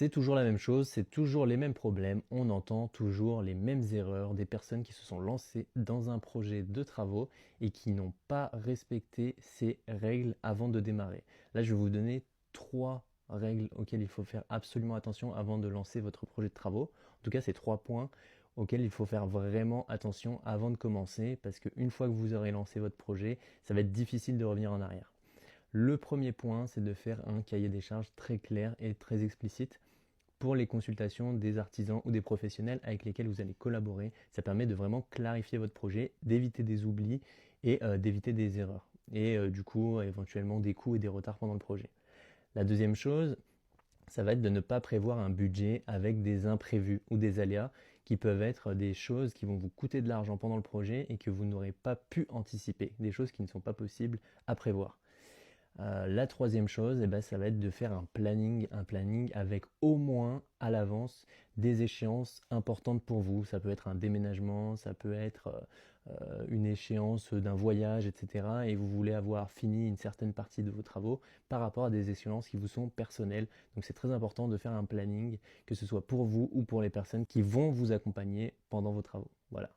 C'est toujours la même chose, c'est toujours les mêmes problèmes, on entend toujours les mêmes erreurs des personnes qui se sont lancées dans un projet de travaux et qui n'ont pas respecté ces règles avant de démarrer. Là, je vais vous donner 3 règles auxquelles il faut faire absolument attention avant de lancer votre projet de travaux. En tout cas, c'est 3 points auxquels il faut faire vraiment attention avant de commencer parce qu'une fois que vous aurez lancé votre projet, ça va être difficile de revenir en arrière. Le premier point, c'est de faire un cahier des charges très clair et très explicite pour les consultations des artisans ou des professionnels avec lesquels vous allez collaborer. Ça permet de vraiment clarifier votre projet, d'éviter des oublis et d'éviter des erreurs. Et du coup, éventuellement des coûts et des retards pendant le projet. La deuxième chose, ça va être de ne pas prévoir un budget avec des imprévus ou des aléas qui peuvent être des choses qui vont vous coûter de l'argent pendant le projet et que vous n'aurez pas pu anticiper, des choses qui ne sont pas possibles à prévoir. La troisième chose, ça va être de faire un planning avec au moins à l'avance des échéances importantes pour vous. Ça peut être un déménagement, ça peut être une échéance d'un voyage, etc. Et vous voulez avoir fini une certaine partie de vos travaux par rapport à des échéances qui vous sont personnelles. Donc c'est très important de faire un planning, que ce soit pour vous ou pour les personnes qui vont vous accompagner pendant vos travaux. Voilà.